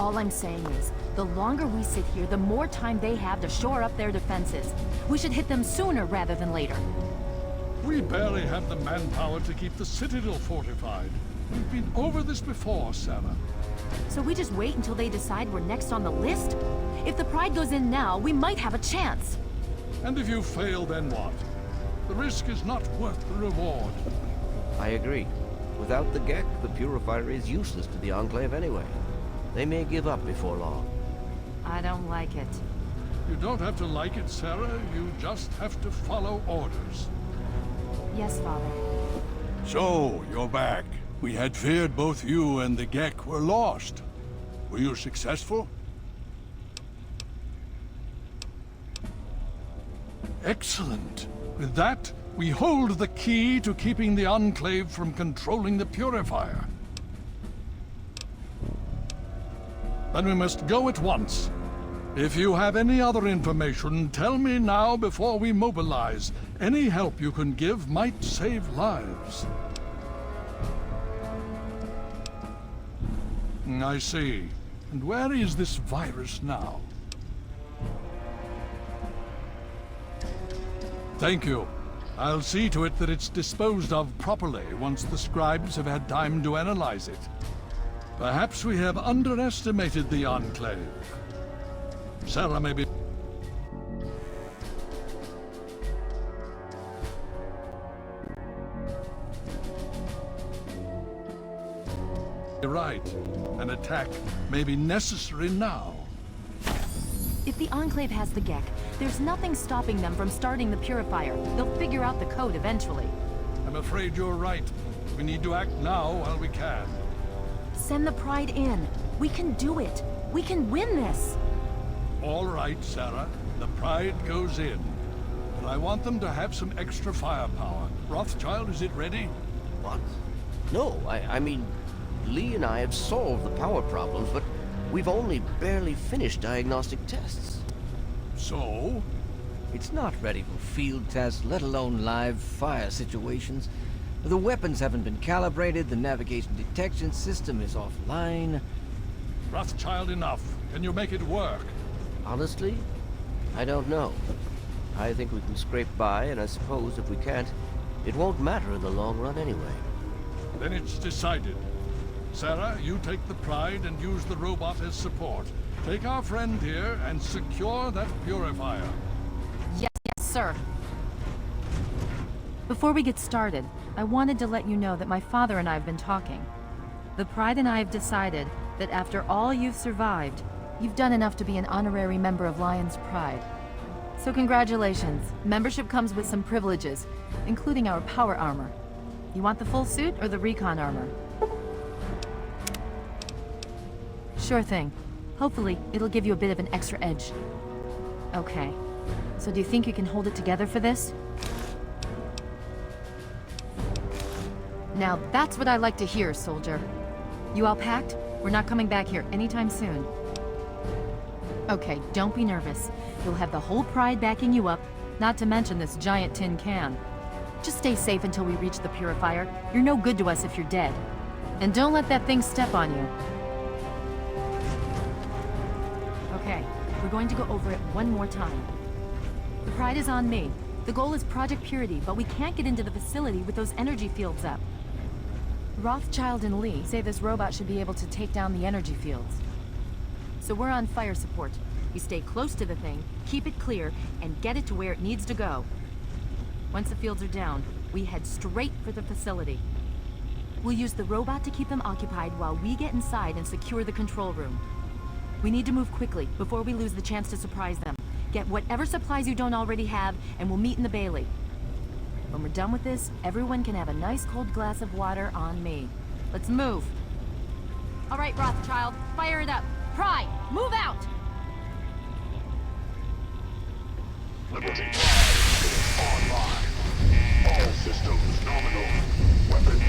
All I'm saying is, the longer we sit here, the more time they have to shore up their defenses. We should hit them sooner rather than later. We barely have the manpower to keep the Citadel fortified. We've been over this before, Sarah. So we just wait until they decide we're next on the list? If the Pride goes in now, we might have a chance. And if you fail, then what? The risk is not worth the reward. I agree. Without the Gek, the Purifier is useless to the Enclave anyway. They may give up before long. I don't like it. You don't have to like it, Sarah. You just have to follow orders. Yes, Father. So, you're back. We had feared both you and the Gek were lost. Were you successful? Excellent. With that, we hold the key to keeping the Enclave from controlling the Purifier. Then we must go at once. If you have any other information, tell me now before we mobilize. Any help you can give might save lives. I see. And where is this virus now? Thank you. I'll see to it that it's disposed of properly once the scribes have had time to analyze it. Perhaps we have underestimated the Enclave. Sarah may be... right. An attack may be necessary now. If the Enclave has the Gek, there's nothing stopping them from starting the Purifier. They'll figure out the code eventually. I'm afraid you're right. We need to act now while we can. Send the Pride in. We can do it. We can win this. All right, Sarah. The Pride goes in. But I want them to have some extra firepower. Rothschild, is it ready? What? No, I mean, Lee and I have solved the power problems, but we've only barely finished diagnostic tests. So? It's not ready for field tests, let alone live fire situations. The weapons haven't been calibrated, the navigation detection system is offline. Rothschild, enough. Can you make it work? Honestly, I don't know. I think we can scrape by, and I suppose if we can't, it won't matter in the long run anyway. Then it's decided. Sarah, you take the Pride and use the robot as support. Take our friend here and secure that Purifier. Yes, sir. Before we get started, I wanted to let you know that my father and I have been talking. The Pride and I have decided that after all you've survived, you've done enough to be an honorary member of Lion's Pride. So congratulations. Membership comes with some privileges, including our power armor. You want the full suit or the recon armor? Sure thing. Hopefully, it'll give you a bit of an extra edge. Okay. So do you think you can hold it together for this? Now that's what I like to hear, soldier. You all packed? We're not coming back here anytime soon. Okay, don't be nervous. You'll have the whole Pride backing you up, not to mention this giant tin can. Just stay safe until we reach the Purifier. You're no good to us if you're dead. And don't let that thing step on you. Okay, we're going to go over it one more time. The Pride is on me. The goal is Project Purity, but we can't get into the facility with those energy fields up. Rothschild and Lee say this robot should be able to take down the energy fields. So we're on fire support. We stay close to the thing, keep it clear, and get it to where it needs to go. Once the fields are down, we head straight for the facility. We'll use the robot to keep them occupied while we get inside and secure the control room. We need to move quickly before we lose the chance to surprise them. Get whatever supplies you don't already have, and we'll meet in the Bailey. When we're done with this, everyone can have a nice cold glass of water on me. Let's move. All right, Rothschild, fire it up. Pride, move out! Liberty online. All systems nominal. Weapons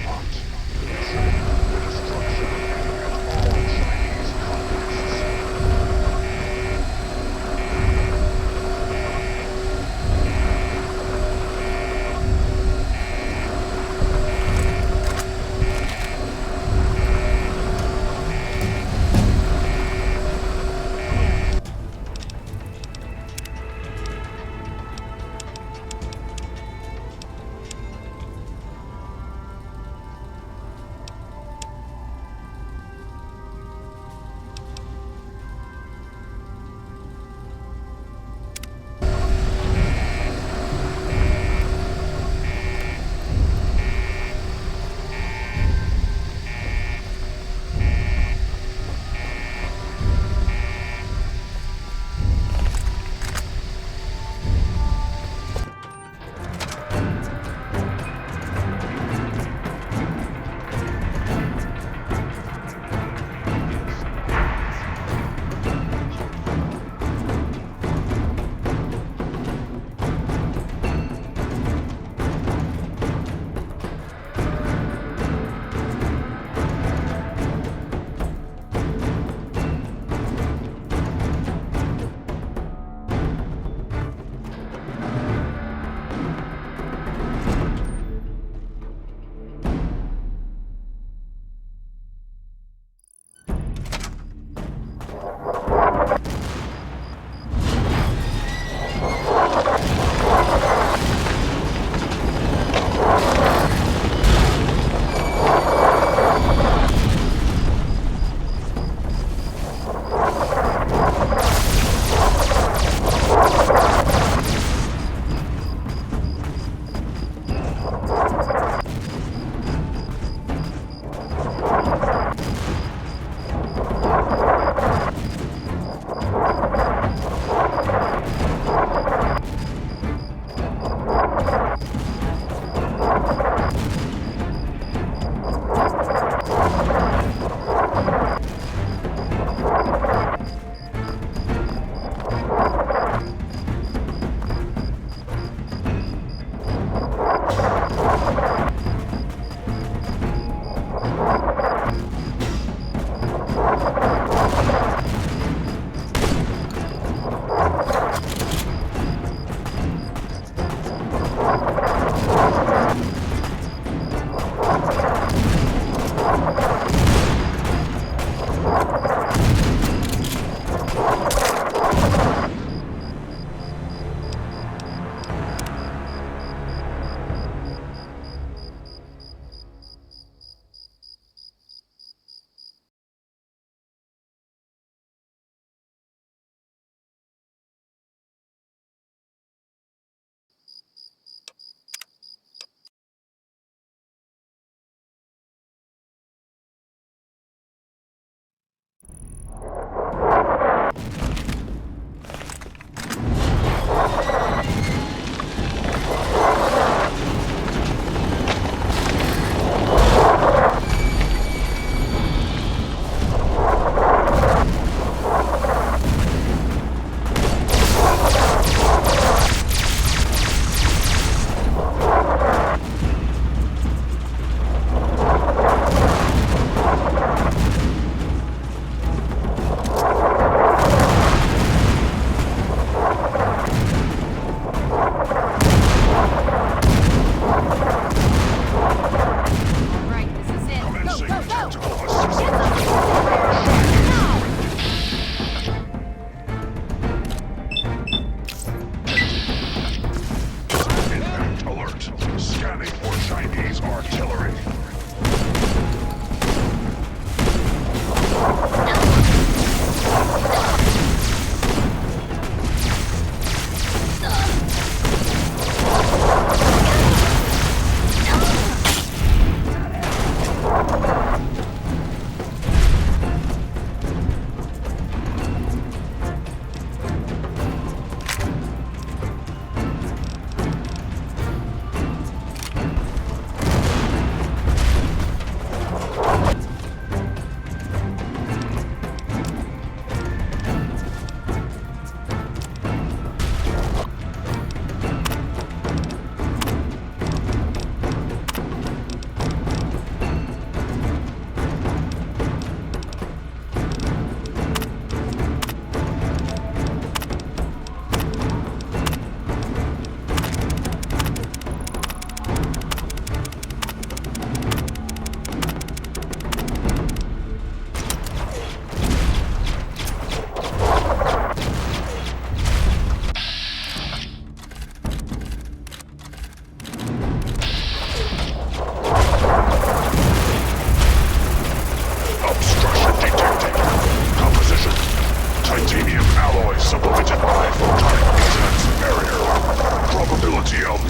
hot. Control the destruction of all Chinese communists.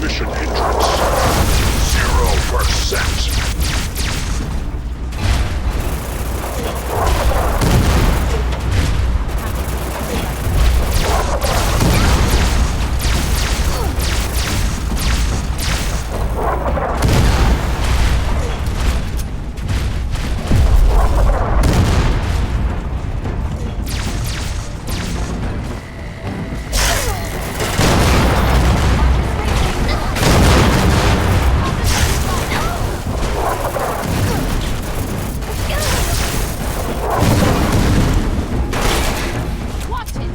Mission hindrance. 0%. Watch it!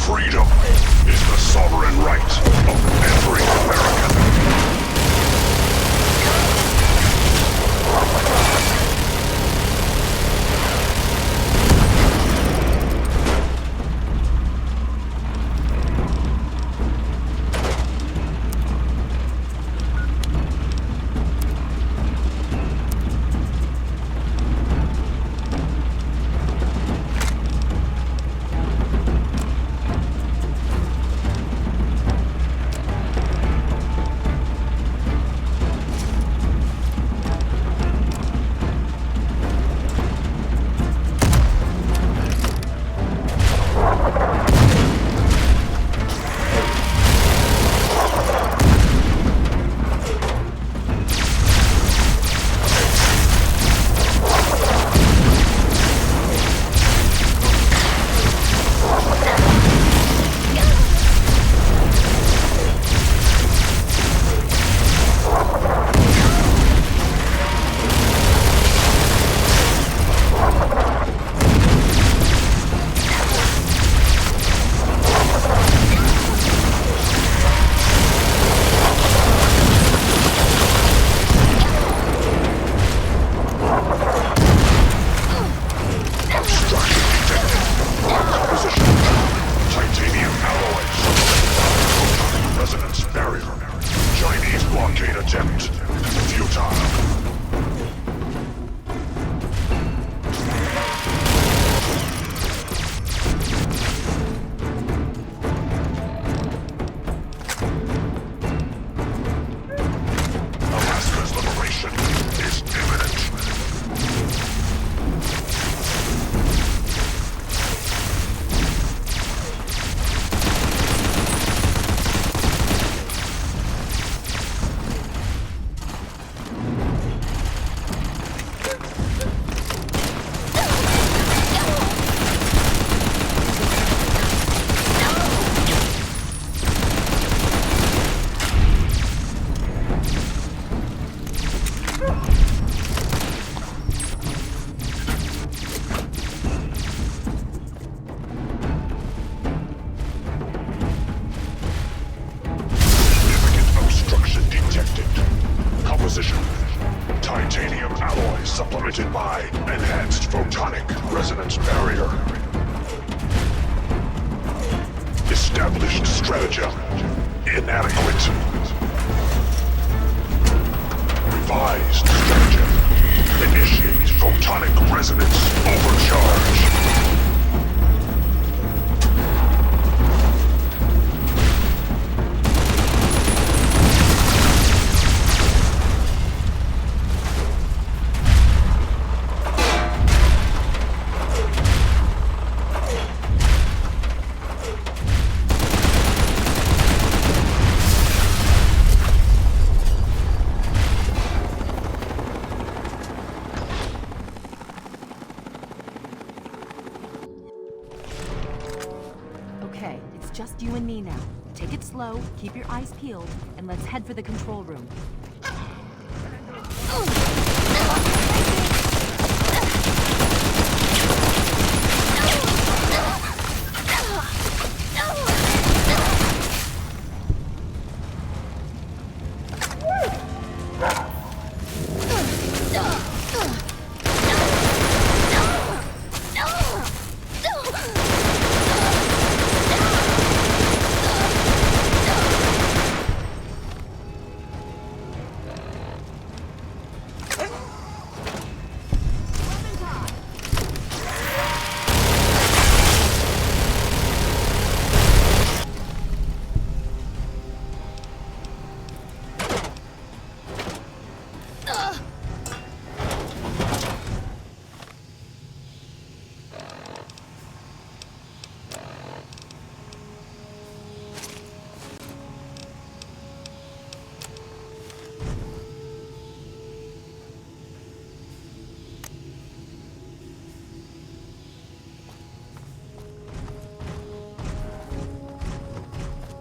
Freedom is the sovereign right of every American. supplemented by enhanced photonic resonance barrier. Established stratagem inadequate. Revised stratagem. Initiate photonic resonance overcharge. Okay, it's just you and me now. Take it slow, keep your eyes peeled, and let's head for the control room.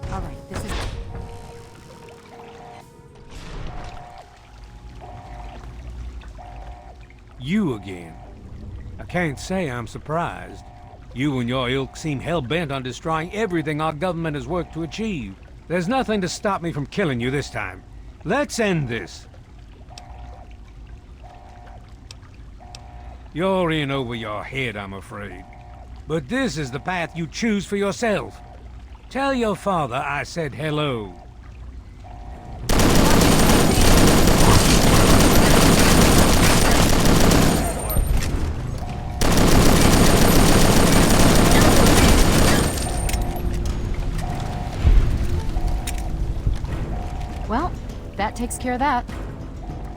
All right, this is... You again. I can't say I'm surprised. You and your ilk seem hell-bent on destroying everything our government has worked to achieve. There's nothing to stop me from killing you this time. Let's end this. You're in over your head, I'm afraid. But this is the path you choose for yourself. Tell your father I said hello. Well, that takes care of that.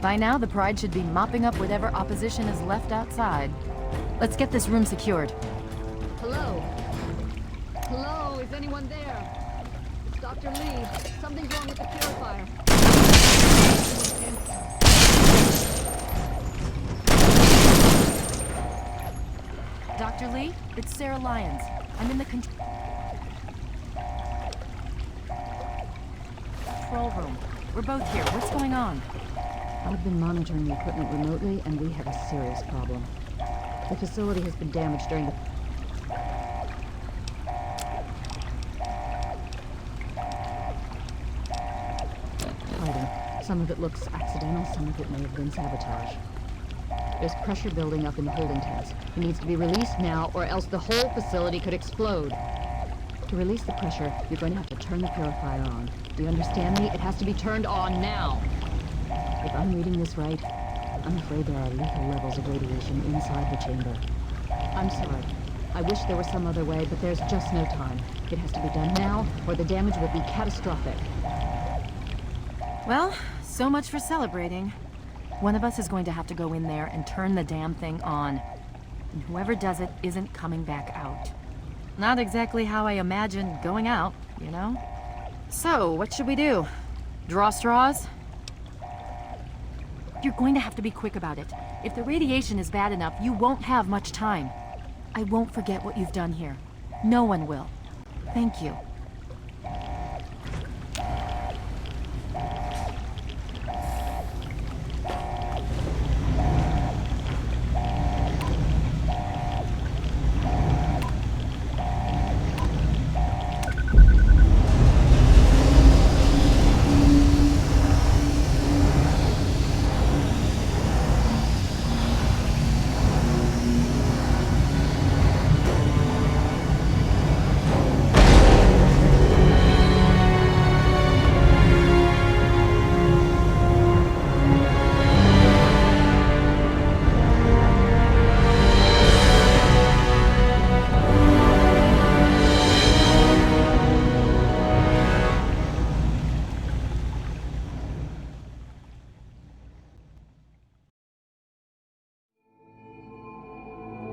By now, the Pride should be mopping up whatever opposition is left outside. Let's get this room secured. Hello? Hello, is anyone there? It's Dr. Lee. Something's wrong with the purifier. Dr. Lee, it's Sarah Lyons. I'm in the control room. We're both here. What's going on? I've been monitoring the equipment remotely, and we have a serious problem. The facility has been damaged during the... fighting. Some of it looks accidental, some of it may have been sabotage. There's pressure building up in the holding tanks. It needs to be released now, or else the whole facility could explode. To release the pressure, you're going to have to turn the purifier on. Do you understand me? It has to be turned on now. If I'm reading this right, I'm afraid there are lethal levels of radiation inside the chamber. I'm sorry. I wish there was some other way, but there's just no time. It has to be done now, or the damage will be catastrophic. Well, so much for celebrating. One of us is going to have to go in there and turn the damn thing on. And whoever does it isn't coming back out. Not exactly how I imagined going out, you know? So, what should we do? Draw straws? You're going to have to be quick about it. If the radiation is bad enough, you won't have much time. I won't forget what you've done here. No one will. Thank you.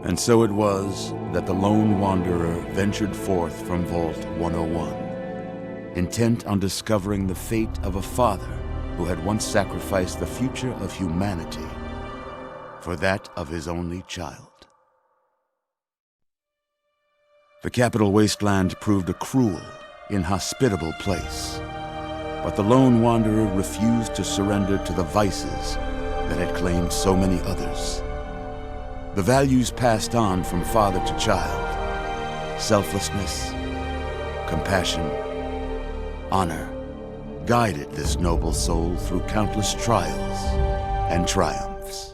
And so it was that the lone wanderer ventured forth from Vault 101, intent on discovering the fate of a father who had once sacrificed the future of humanity for that of his only child. The capital wasteland proved a cruel, inhospitable place. But the lone wanderer refused to surrender to the vices that had claimed so many others. The values passed on from father to child, selflessness, compassion, honor, guided this noble soul through countless trials and triumphs.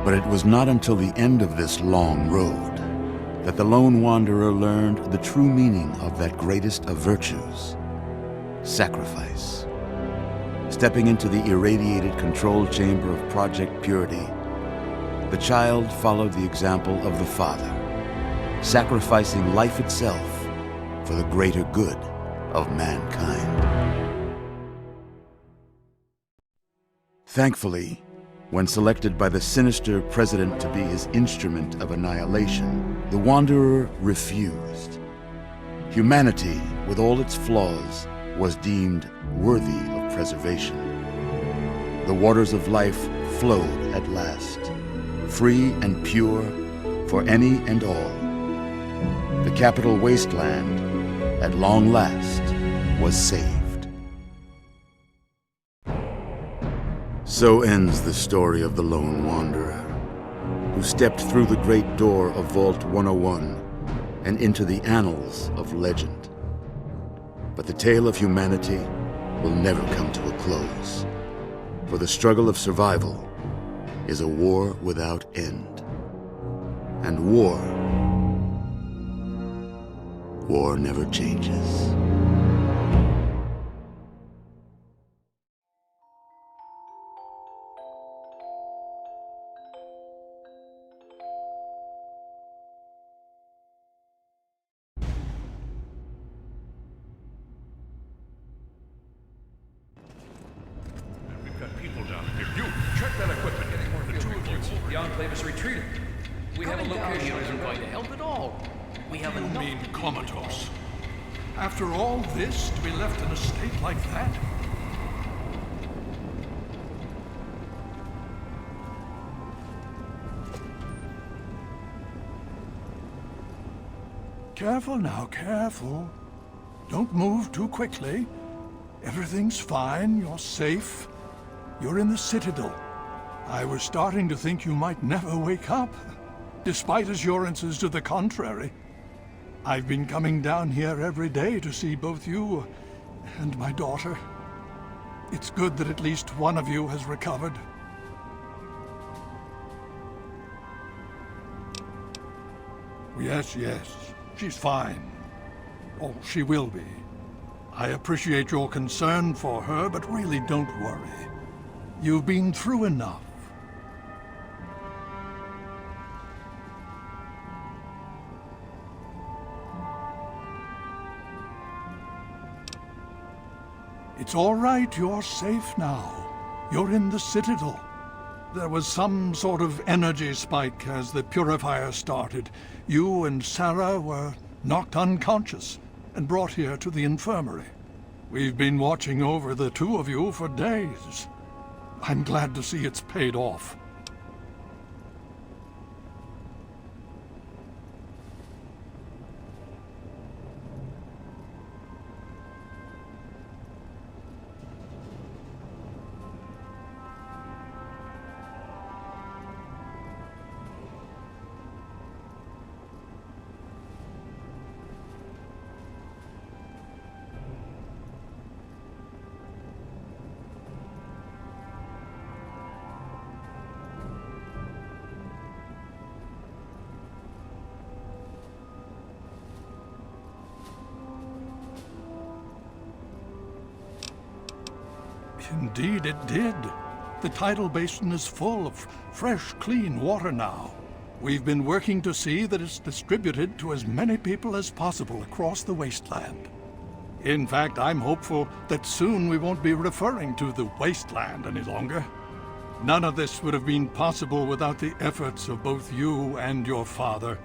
But it was not until the end of this long road that the lone wanderer learned the true meaning of that greatest of virtues, sacrifice. Stepping into the irradiated control chamber of Project Purity, the child followed the example of the father, sacrificing life itself for the greater good of mankind. Thankfully, when selected by the sinister president to be his instrument of annihilation, the Wanderer refused. Humanity, with all its flaws, was deemed worthy of preservation. The waters of life flowed at last, free and pure for any and all. The capital wasteland, at long last, was saved. So ends the story of the Lone Wanderer, who stepped through the great door of Vault 101 and into the annals of legend. But the tale of humanity will never come to a close, for the struggle of survival is a war without end. And war never changes. People down here. You, check that equipment. The two of you. The Enclave is retreating. We have a location isn't going to help at all. We have You mean comatose? After all this, to be left in a state like that? Careful now, careful. Don't move too quickly. Everything's fine, you're safe. You're in the Citadel. I was starting to think you might never wake up, despite assurances to the contrary. I've been coming down here every day to see both you and my daughter. It's good that at least one of you has recovered. Yes, she's fine. Oh, she will be. I appreciate your concern for her, but really don't worry. You've been through enough. It's all right, you're safe now. You're in the Citadel. There was some sort of energy spike as the purifier started. You and Sarah were knocked unconscious and brought here to the infirmary. We've been watching over the two of you for days. I'm glad to see it's paid off. Indeed it did. The tidal basin is full of fresh, clean water now. We've been working to see that it's distributed to as many people as possible across the wasteland. In fact, I'm hopeful that soon we won't be referring to the wasteland any longer. None of this would have been possible without the efforts of both you and your father.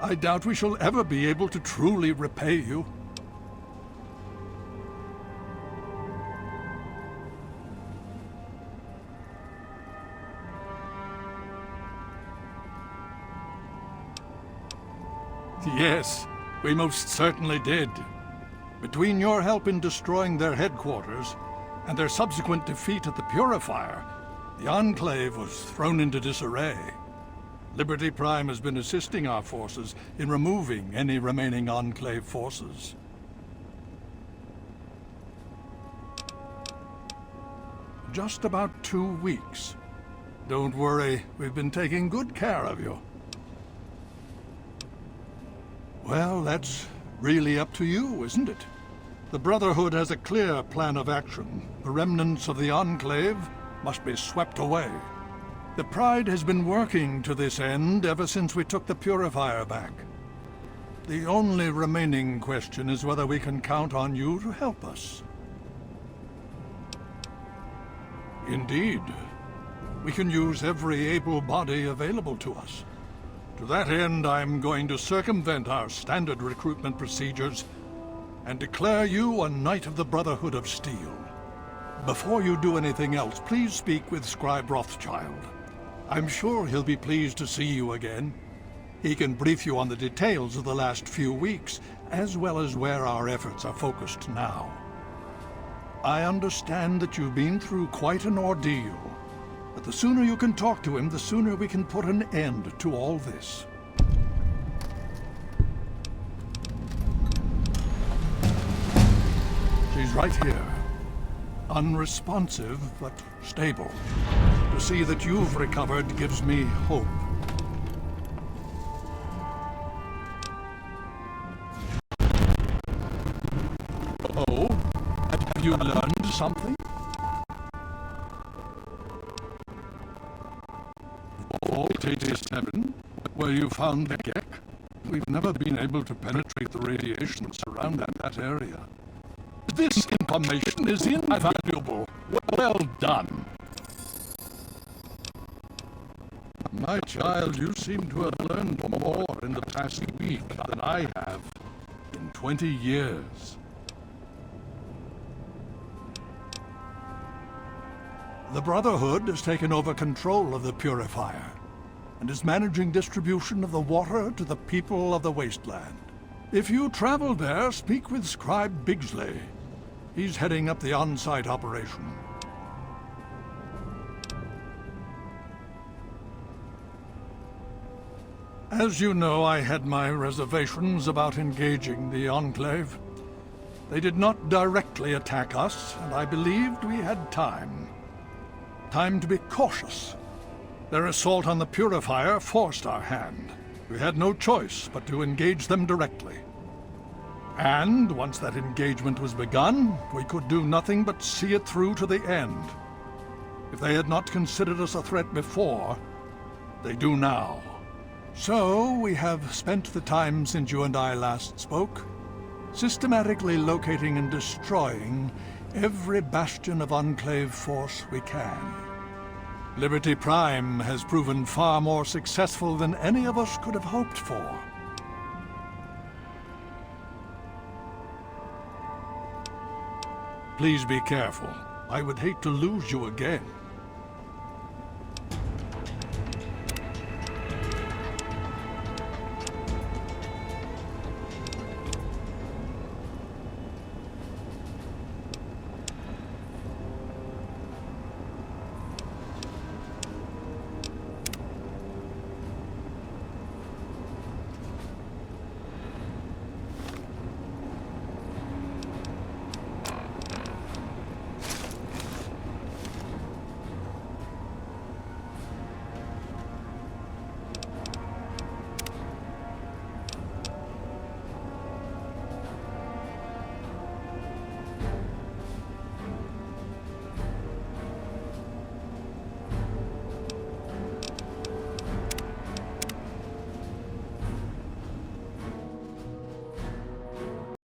I doubt we shall ever be able to truly repay you. Yes, we most certainly did. Between your help in destroying their headquarters and their subsequent defeat at the Purifier, the Enclave was thrown into disarray. Liberty Prime has been assisting our forces in removing any remaining Enclave forces. Just about 2 weeks. Don't worry, we've been taking good care of you. Well, that's really up to you, isn't it? The Brotherhood has a clear plan of action. The remnants of the Enclave must be swept away. The Pride has been working to this end ever since we took the Purifier back. The only remaining question is whether we can count on you to help us. Indeed. We can use every able body available to us. To that end, I'm going to circumvent our standard recruitment procedures and declare you a Knight of the Brotherhood of Steel. Before you do anything else, please speak with Scribe Rothschild. I'm sure he'll be pleased to see you again. He can brief you on the details of the last few weeks, as well as where our efforts are focused now. I understand that you've been through quite an ordeal, but the sooner you can talk to him, the sooner we can put an end to all this. She's right here. Unresponsive, but stable. To see that you've recovered gives me hope. Oh? Have you learned something? Voltatis Heaven, where you found the Gek? We've never been able to penetrate the radiation surrounding that area. This information is invaluable. Well done. My child, you seem to have learned more in the past week than I have in 20 years. The Brotherhood has taken over control of the Purifier and is managing distribution of the water to the people of the Wasteland. If you travel there, speak with Scribe Bigsley. He's heading up the on-site operation. As you know, I had my reservations about engaging the Enclave. They did not directly attack us, and I believed we had time. Time to be cautious. Their assault on the Purifier forced our hand. We had no choice but to engage them directly. And once that engagement was begun, we could do nothing but see it through to the end. If they had not considered us a threat before, they do now. So we have spent the time since you and I last spoke, systematically locating and destroying every bastion of Enclave force we can. Liberty Prime has proven far more successful than any of us could have hoped for. Please be careful. I would hate to lose you again.